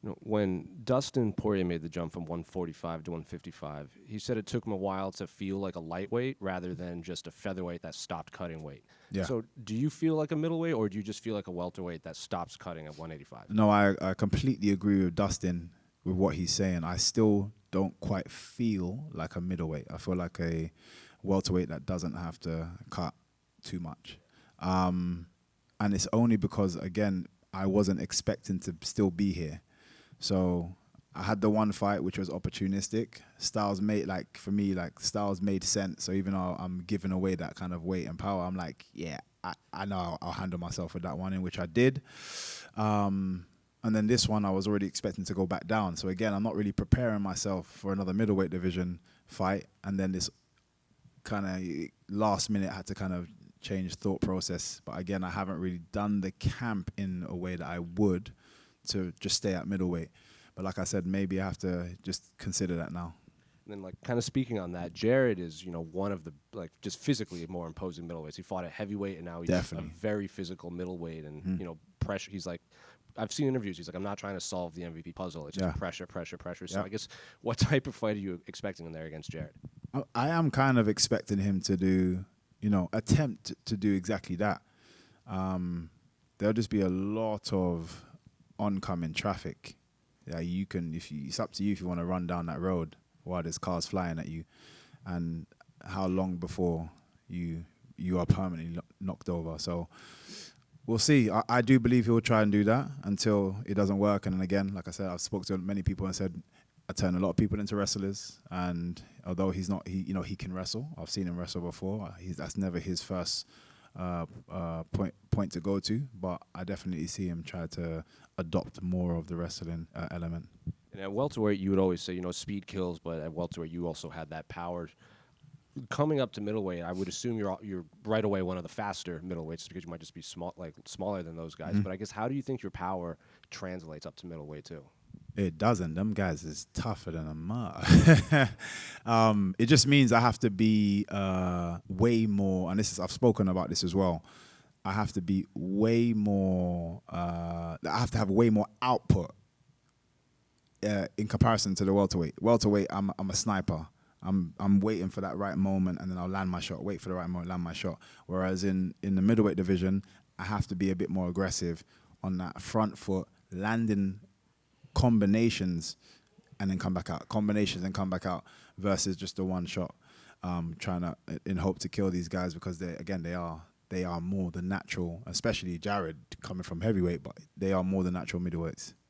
When Dustin Poirier made the jump from 145 to 155, he said it took him a while to feel like a lightweight rather than just a featherweight that stopped cutting weight. Yeah. So do you feel like a middleweight, or do you just feel like a welterweight that stops cutting at 185? No, I completely agree with Dustin with what he's saying. I still don't quite feel like a middleweight. I feel like a welterweight that doesn't have to cut too much. And it's only because, again, I wasn't expecting to still be here. So I had the one fight which was opportunistic. Styles made, like, for me, like, Styles made sense. So even though I'm giving away that kind of weight and power, I'm like, yeah, I know I'll handle myself with that one, in which I did. And then this one, I was already expecting to go back down. So again, I'm not really preparing myself for another middleweight division fight. And then this kind of last minute had to kind of change thought process. But again, I haven't really done the camp in a way that I would to just stay at middleweight. But like I said, maybe I have to just consider that now. And then, like, kind of speaking on that, Jared is, one of the, like, just physically more imposing middleweights. He fought at heavyweight, and now he's Definitely. a very physical middleweight. And, pressure. He's like, I've seen interviews. He's like, I'm not trying to solve the MVP puzzle. It's just pressure. So I guess, what type of fight are you expecting in there against Jared? I am kind of expecting him to do, attempt to do exactly that. There'll just be a lot of oncoming traffic. Yeah, it's up to you if you want to run down that road while there's cars flying at you, and how long before you are permanently knocked over. So we'll see. I do believe he'll try and do that until it doesn't work. And then again, like I said, I've spoken to many people and said I turn a lot of people into wrestlers. And although he's not, he can wrestle. I've seen him wrestle before. That's never his first point to go to. But I definitely see him try to adopt more of the wrestling element. And at welterweight, you would always say, speed kills, but at welterweight, you also had that power. Coming up to middleweight, I would assume you're right away one of the faster middleweights because you might just be smaller than those guys. But I guess, how do you think your power translates up to middleweight too? It doesn't. Them guys is tougher than a mud. It just means I have to be way more, and I've spoken about this as well. I have to be way more. I have to have way more output in comparison to the welterweight. Welterweight, I'm a sniper. I'm waiting for that right moment, and then I'll land my shot. Wait for the right moment, land my shot. Whereas in the middleweight division, I have to be a bit more aggressive on that front foot, landing combinations, and then come back out. Combinations and come back out versus just the one shot. Trying to in hope to kill these guys because they are more the natural, especially Jared coming from heavyweight, but they are more the natural middleweights.